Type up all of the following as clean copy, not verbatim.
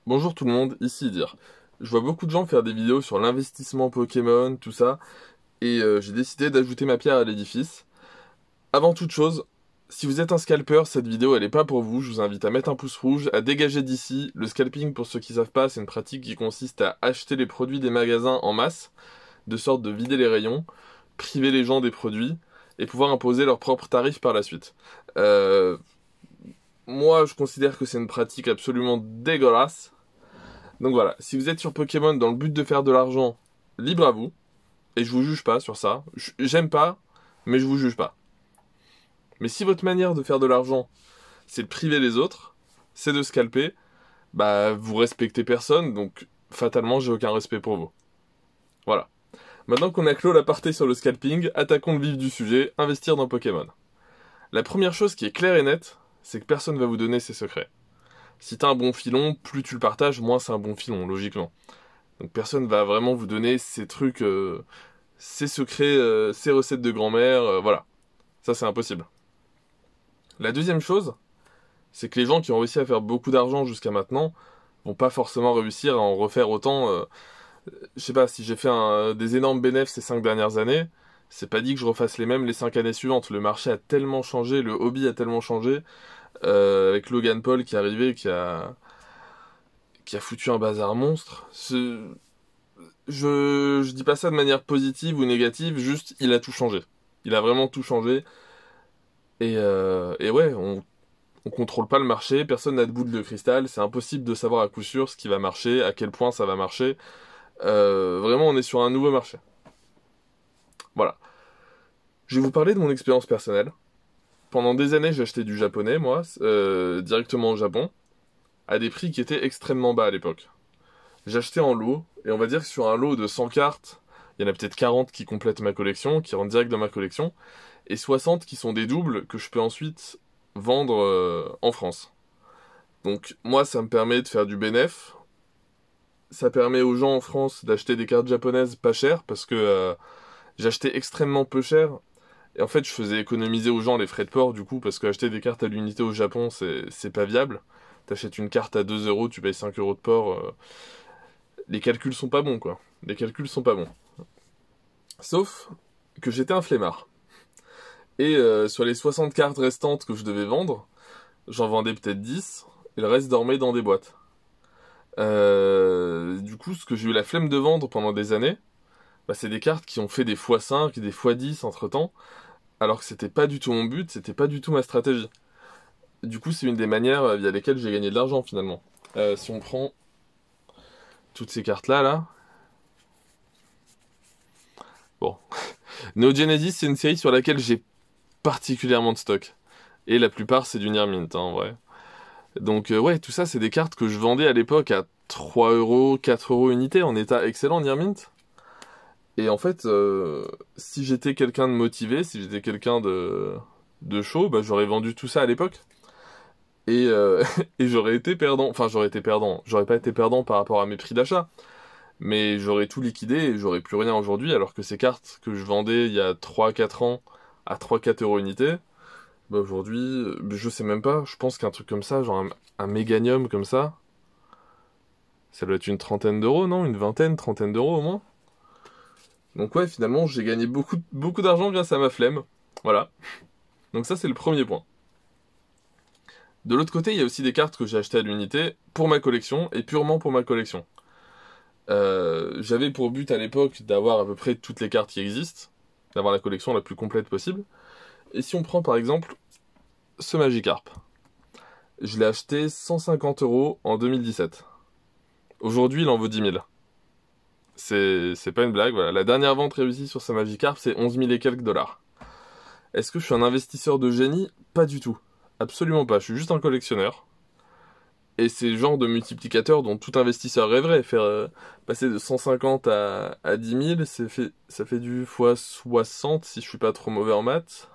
Bonjour tout le monde, ici Dir. Je vois beaucoup de gens faire des vidéos sur l'investissement Pokémon, tout ça, et j'ai décidé d'ajouter ma pierre à l'édifice. Avant toute chose, si vous êtes un scalper, cette vidéo elle est pas pour vous, je vous invite à mettre un pouce rouge, à dégager d'ici. Le scalping, pour ceux qui savent pas, c'est une pratique qui consiste à acheter les produits des magasins en masse, de sorte de vider les rayons, priver les gens des produits, et pouvoir imposer leurs propres tarifs par la suite. Euh, Moi, je considère que c'est une pratique absolument dégueulasse. Donc voilà, si vous êtes sur Pokémon dans le but de faire de l'argent, libre à vous. Et je vous juge pas sur ça. J'aime pas, mais je vous juge pas. Mais si votre manière de faire de l'argent, c'est de priver les autres, c'est de scalper, bah vous respectez personne, donc fatalement j'ai aucun respect pour vous. Voilà. Maintenant qu'on a clos l'aparté sur le scalping, attaquons le vif du sujet, investir dans Pokémon. La première chose qui est claire et nette, c'est que personne va vous donner ses secrets. Si t'as un bon filon, plus tu le partages, moins c'est un bon filon, logiquement. Donc personne va vraiment vous donner ces trucs, ces secrets, ces recettes de grand-mère, voilà. Ça c'est impossible. La deuxième chose, c'est que les gens qui ont réussi à faire beaucoup d'argent jusqu'à maintenant vont pas forcément réussir à en refaire autant. Je sais pas, si j'ai fait des énormes bénéfices ces 5 dernières années, c'est pas dit que je refasse les mêmes les 5 années suivantes. Le marché a tellement changé, le hobby a tellement changé, avec Logan Paul qui est arrivé, qui a foutu un bazar monstre. Je dis pas ça de manière positive ou négative, juste il a tout changé. Il a vraiment tout changé. Et ouais, on contrôle pas le marché, personne n'a de boule de cristal, c'est impossible de savoir à coup sûr ce qui va marcher, à quel point ça va marcher. Vraiment, on est sur un nouveau marché. Voilà. Je vais vous parler de mon expérience personnelle. Pendant des années, j'ai acheté du japonais, moi, directement au Japon, à des prix qui étaient extrêmement bas à l'époque. J'achetais en lot, et on va dire que sur un lot de 100 cartes, il y en a peut-être 40 qui complètent ma collection, qui rentrent direct dans ma collection, et 60 qui sont des doubles que je peux ensuite vendre en France. Donc moi, ça me permet de faire du bénéf. Ça permet aux gens en France d'acheter des cartes japonaises pas chères, parce que j'achetais extrêmement peu cher. Et en fait, je faisais économiser aux gens les frais de port, du coup, parce que acheter des cartes à l'unité au Japon, c'est pas viable. T'achètes une carte à 2 euros, tu payes 5 euros de port. Les calculs sont pas bons, quoi. Les calculs sont pas bons. Sauf que j'étais un flemmard. Et sur les 60 cartes restantes que je devais vendre, j'en vendais peut-être 10, et le reste dormait dans des boîtes. Du coup, ce que j'ai eu la flemme de vendre pendant des années, bah, c'est des cartes qui ont fait des x5 et des x10 entre temps, alors que c'était pas du tout mon but, c'était pas du tout ma stratégie. Du coup, c'est une des manières via lesquelles j'ai gagné de l'argent finalement. Si on prend toutes ces cartes-là, là. Bon. Neo Genesis, c'est une série sur laquelle j'ai particulièrement de stock. Et la plupart, c'est du Near Mint, hein, en vrai. Donc, ouais, tout ça, c'est des cartes que je vendais à l'époque à 3 euros, 4 euros unité, en état excellent, Near Mint. Et en fait, si j'étais quelqu'un de motivé, si j'étais quelqu'un de chaud, bah, j'aurais vendu tout ça à l'époque. Et, et j'aurais été perdant. Enfin, j'aurais été perdant. J'aurais pas été perdant par rapport à mes prix d'achat. Mais j'aurais tout liquidé et j'aurais plus rien aujourd'hui, alors que ces cartes que je vendais il y a 3 4 ans à 3 4 euros unité, bah aujourd'hui, je sais même pas, je pense qu'un truc comme ça, genre un méganium comme ça doit être une trentaine d'euros, non? Une vingtaine, trentaine d'euros au moins. Donc ouais, finalement, j'ai gagné beaucoup, beaucoup d'argent grâce à ma flemme. Voilà. Donc ça, c'est le premier point. De l'autre côté, il y a aussi des cartes que j'ai achetées à l'unité pour ma collection et purement pour ma collection. J'avais pour but à l'époque d'avoir à peu près toutes les cartes qui existent, d'avoir la collection la plus complète possible. Et si on prend par exemple ce Magikarp, je l'ai acheté 150 euros en 2017. Aujourd'hui, il en vaut 10 000. C'est pas une blague, voilà. La dernière vente réussie sur ce Magikarp, c'est 11 000 et quelques dollars. Est-ce que je suis un investisseur de génie? Pas du tout. Absolument pas. Je suis juste un collectionneur. Et c'est le genre de multiplicateur dont tout investisseur rêverait. Faire passer de 150 à 10 000, ça fait du x60 si je suis pas trop mauvais en maths.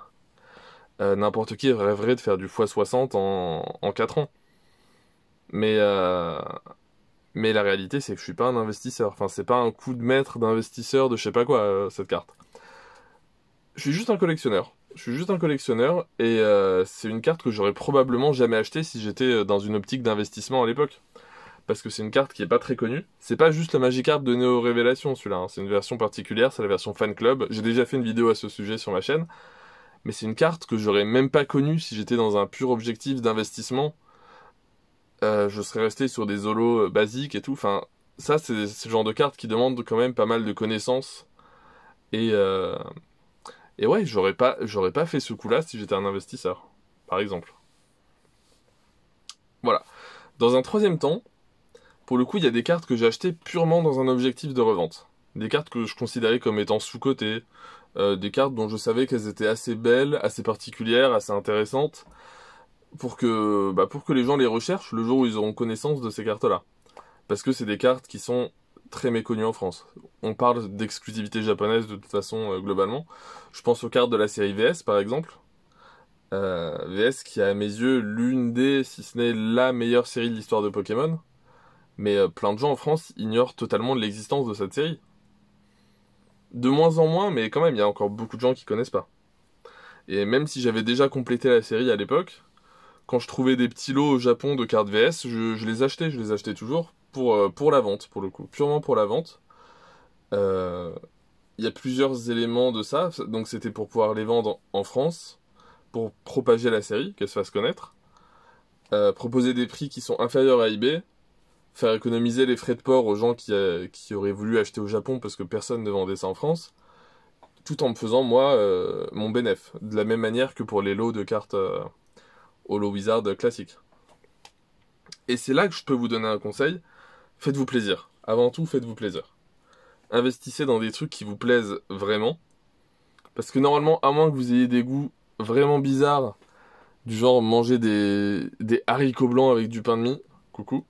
N'importe qui rêverait de faire du x60 en 4 ans. Mais, euh, mais la réalité, c'est que je suis pas un investisseur. Enfin, c'est pas un coup de maître d'investisseur de je sais pas quoi, cette carte. Je suis juste un collectionneur. Je suis juste un collectionneur et c'est une carte que j'aurais probablement jamais achetée si j'étais dans une optique d'investissement à l'époque. parce que c'est une carte qui est pas très connue. C'est pas juste la Magikarp de Néo Révélation celui-là, hein. C'est une version particulière, c'est la version Fan Club. J'ai déjà fait une vidéo à ce sujet sur ma chaîne, mais c'est une carte que j'aurais même pas connue si j'étais dans un pur objectif d'investissement. Je serais resté sur des holos basiques et tout. Enfin, ça c'est le genre de carte qui demande quand même pas mal de connaissances. Et, euh, et ouais, j'aurais pas fait ce coup-là si j'étais un investisseur, par exemple. Voilà. Dans un troisième temps, pour le coup, il y a des cartes que j'ai achetées purement dans un objectif de revente. Des cartes que je considérais comme étant sous-cotées, des cartes dont je savais qu'elles étaient assez belles, assez particulières, assez intéressantes, pour que les gens les recherchent le jour où ils auront connaissance de ces cartes-là. Parce que c'est des cartes qui sont très méconnues en France. On parle d'exclusivité japonaise de toute façon, globalement. Je pense aux cartes de la série VS, par exemple. VS qui est à mes yeux l'une des, si ce n'est la meilleure série de l'histoire de Pokémon. Mais plein de gens en France ignorent totalement l'existence de cette série. De moins en moins, mais quand même, il y a encore beaucoup de gens qui connaissent pas. Et même si j'avais déjà complété la série à l'époque, quand je trouvais des petits lots au Japon de cartes VS, je les achetais toujours pour la vente, pour le coup, purement pour la vente. Euh, Il y a plusieurs éléments de ça, donc c'était pour pouvoir les vendre en France, pour propager la série, qu'elle se fasse connaître, proposer des prix qui sont inférieurs à eBay, faire économiser les frais de port aux gens qui auraient voulu acheter au Japon parce que personne ne vendait ça en France, tout en me faisant moi mon bénéf, de la même manière que pour les lots de cartes Holo Wizard classiques. Et c'est là que je peux vous donner un conseil, faites-vous plaisir. Avant tout, faites-vous plaisir. Investissez dans des trucs qui vous plaisent vraiment, parce que normalement, à moins que vous ayez des goûts vraiment bizarres, du genre manger des haricots blancs avec du pain de mie, coucou,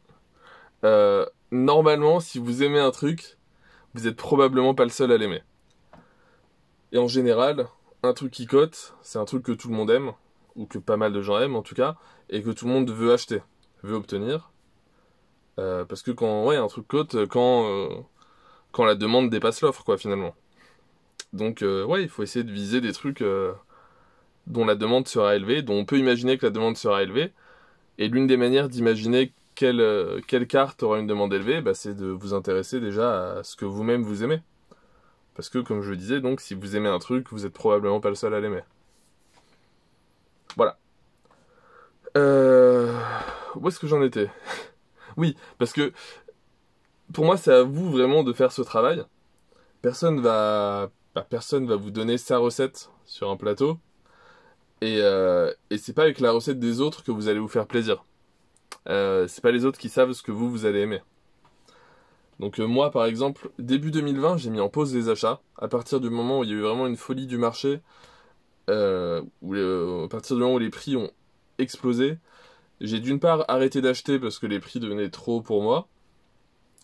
normalement, si vous aimez un truc, vous êtes probablement pas le seul à l'aimer. Et en général, un truc qui cote, c'est un truc que tout le monde aime, ou que pas mal de gens aiment en tout cas, et que tout le monde veut acheter, veut obtenir. Parce que quand ouais, un truc cote, quand la demande dépasse l'offre, quoi, finalement. Donc ouais, il faut essayer de viser des trucs dont la demande sera élevée, dont on peut imaginer que la demande sera élevée. Et l'une des manières d'imaginer quelle carte aura une demande élevée, bah, c'est de vous intéresser déjà à ce que vous-même vous aimez. Parce que, comme je le disais, donc, si vous aimez un truc, vous êtes probablement pas le seul à l'aimer. Voilà. Euh... Où est-ce que j'en étais? Oui, parce que pour moi, c'est à vous vraiment de faire ce travail. Personne va vous donner sa recette sur un plateau. Et c'est pas avec la recette des autres que vous allez vous faire plaisir. C'est pas les autres qui savent ce que vous allez aimer. Donc moi, par exemple, début 2020, j'ai mis en pause les achats. À partir du moment où il y a eu vraiment une folie du marché, à partir du moment où les prix ont explosé, j'ai d'une part arrêté d'acheter parce que les prix devenaient trop pour moi.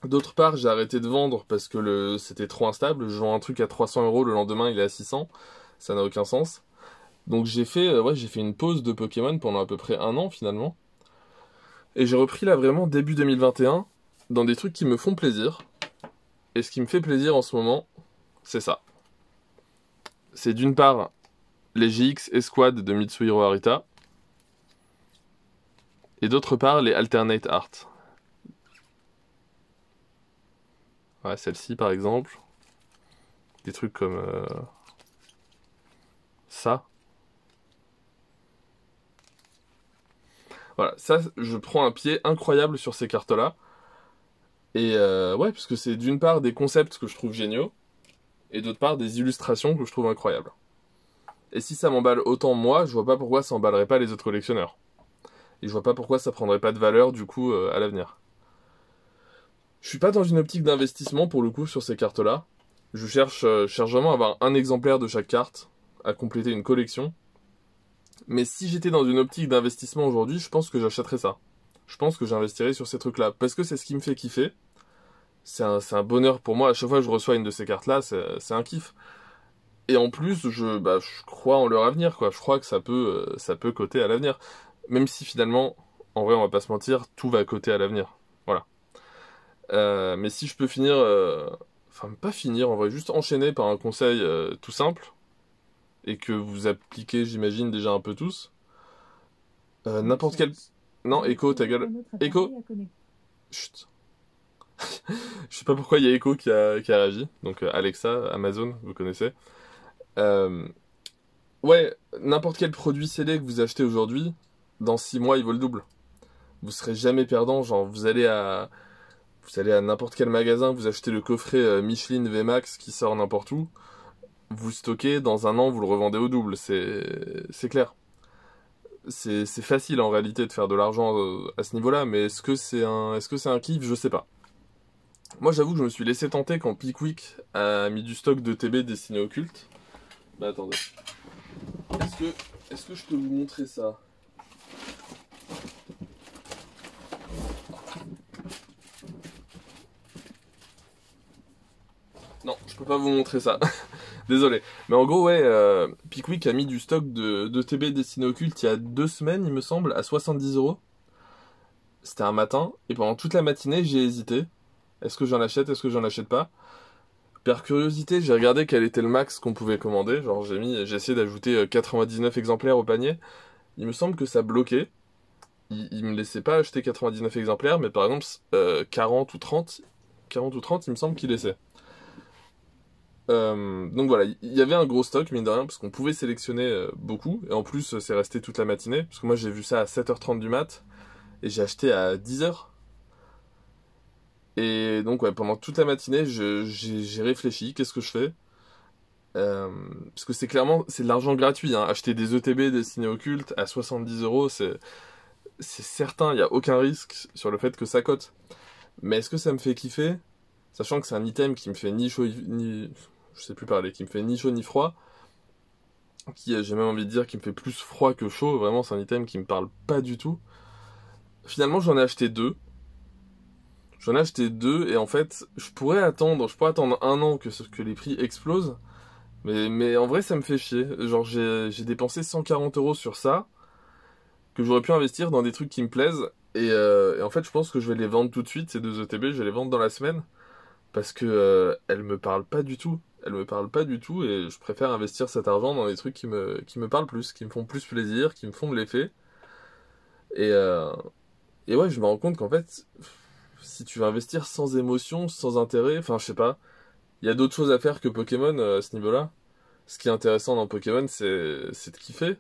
D'autre part, j'ai arrêté de vendre parce que c'était trop instable. Je vends un truc à 300 €, le lendemain il est à 600. Ça n'a aucun sens. Donc j'ai fait une pause de Pokémon pendant à peu près un an finalement. Et j'ai repris là vraiment début 2021 dans des trucs qui me font plaisir. Et ce qui me fait plaisir en ce moment, c'est ça. C'est d'une part les GX Escouade de Mitsuhiro Arita. Et d'autre part les Alternate Art. Ouais, celle-ci par exemple. Des trucs comme ça. Voilà, ça, je prends un pied incroyable sur ces cartes-là. Et ouais, parce que c'est d'une part des concepts que je trouve géniaux, et d'autre part des illustrations que je trouve incroyables. Et si ça m'emballe autant moi, je vois pas pourquoi ça emballerait pas les autres collectionneurs. Et je vois pas pourquoi ça prendrait pas de valeur du coup à l'avenir. Je suis pas dans une optique d'investissement pour le coup sur ces cartes-là. Je cherche vraiment à avoir un exemplaire de chaque carte, à compléter une collection. Mais si j'étais dans une optique d'investissement aujourd'hui, je pense que j'achèterais ça. Je pense que j'investirais sur ces trucs-là. Parce que c'est ce qui me fait kiffer. C'est un bonheur pour moi. À chaque fois que je reçois une de ces cartes-là, c'est un kiff. Et en plus, je crois en leur avenir, quoi. Je crois que ça peut coter à l'avenir. Même si finalement, en vrai, on va pas se mentir, tout va coter à l'avenir. Voilà. Mais si je peux finir, enfin pas finir, en vrai, juste enchaîner par un conseil tout simple, et que vous appliquez, j'imagine, déjà un peu tous. N'importe quel... Non, Echo, ta gueule. Echo? Chut. Je sais pas pourquoi il y a Echo qui a réagi. Donc Alexa, Amazon, vous connaissez. Euh, ouais, n'importe quel produit scellé que vous achetez aujourd'hui, dans 6 mois, il vaut le double. Vous serez jamais perdant. Genre, vous allez à n'importe quel magasin, vous achetez le coffret Michelin VMAX qui sort n'importe où. Vous stockez, dans un an, vous le revendez au double. C'est clair. C'est facile en réalité de faire de l'argent à ce niveau-là, mais est-ce que c'est un kiff? Je sais pas. Moi, j'avoue que je me suis laissé tenter quand Pickwick a mis du stock de TB destiné au culte. Bah attendez. Est-ce que je peux vous montrer ça? Non, je peux pas vous montrer ça. Désolé. Mais en gros, ouais, Pickwick a mis du stock de TB destiné au culte il y a 2 semaines, il me semble, à 70 €. C'était un matin, et pendant toute la matinée, j'ai hésité. Est-ce que j'en achète, est-ce que j'en achète pas? Par curiosité, j'ai regardé quel était le max qu'on pouvait commander. Genre, j'ai essayé d'ajouter 99 exemplaires au panier. Il me semble que ça bloquait. Il me laissait pas acheter 99 exemplaires, mais par exemple, 40 ou 30, 40 ou 30, il me semble qu'il laissait. Donc voilà, il y avait un gros stock, mine de rien, parce qu'on pouvait sélectionner beaucoup. Et en plus, c'est resté toute la matinée. Parce que moi, j'ai vu ça à 7h30 du mat. Et j'ai acheté à 10h. Et donc, ouais, pendant toute la matinée, j'ai réfléchi. Qu'est-ce que je fais? Parce que c'est de l'argent gratuit, hein. Acheter des ETB destinés au culte à 70 €, c'est certain, il n'y a aucun risque sur le fait que ça cote. Mais est-ce que ça me fait kiffer? Sachant que c'est un item qui me fait ni chaud ni... Je sais plus parler, qui me fait ni chaud ni froid. J'ai même envie de dire, qui me fait plus froid que chaud. Vraiment, c'est un item qui me parle pas du tout. Finalement, j'en ai acheté deux. J'en ai acheté deux et en fait, je pourrais attendre un an que les prix explosent. Mais en vrai, ça me fait chier. Genre, j'ai dépensé 140 € sur ça, que j'aurais pu investir dans des trucs qui me plaisent. Et en fait, je pense que je vais les vendre tout de suite, ces deux ETB, je vais les vendre dans la semaine. Parce que elles me parlent pas du tout. Elles me parlent pas du tout et je préfère investir cet argent dans des trucs qui me parlent plus, qui me font plus plaisir, qui me font de l'effet. Et, euh, et ouais, je me rends compte qu'en fait, si tu veux investir sans émotion, sans intérêt, enfin, je sais pas, il y a d'autres choses à faire que Pokémon à ce niveau-là. Ce qui est intéressant dans Pokémon, c'est de kiffer,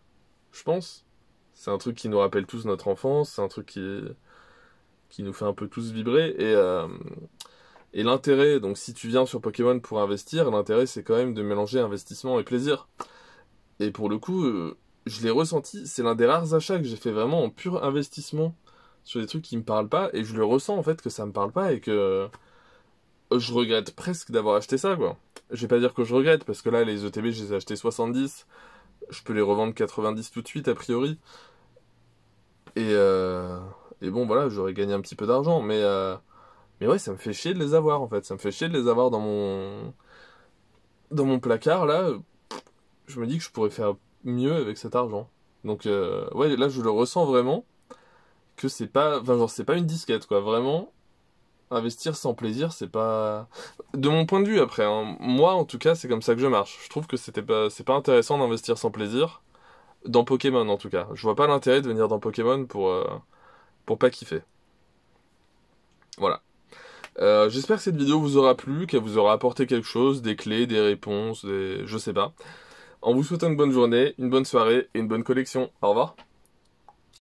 je pense. C'est un truc qui nous rappelle tous notre enfance, c'est un truc qui nous fait un peu tous vibrer. Et l'intérêt, donc si tu viens sur Pokémon pour investir, l'intérêt c'est quand même de mélanger investissement et plaisir. Et pour le coup, je l'ai ressenti, c'est l'un des rares achats que j'ai fait vraiment en pur investissement sur des trucs qui me parlent pas, et je le ressens en fait que ça me parle pas et que je regrette presque d'avoir acheté ça, quoi. Je vais pas dire que je regrette, parce que là, les ETB, je les ai achetés 70. Je peux les revendre 90 tout de suite, a priori. Et, euh, et bon, voilà, j'aurais gagné un petit peu d'argent. Mais ouais, ça me fait chier de les avoir, en fait. Ça me fait chier de les avoir dans mon placard, là. Je me dis que je pourrais faire mieux avec cet argent. Donc, ouais, là, je le ressens vraiment. Que c'est pas... Enfin, genre, c'est pas une disquette, quoi. Vraiment, investir sans plaisir, c'est pas... De mon point de vue, après, hein. Moi, en tout cas, c'est comme ça que je marche. Je trouve que c'est pas intéressant d'investir sans plaisir. Dans Pokémon, en tout cas. Je vois pas l'intérêt de venir dans Pokémon pour pas kiffer. Voilà. J'espère que cette vidéo vous aura plu, qu'elle vous aura apporté quelque chose, des clés, des réponses, je sais pas. En vous souhaitant une bonne journée, une bonne soirée et une bonne collection. Au revoir.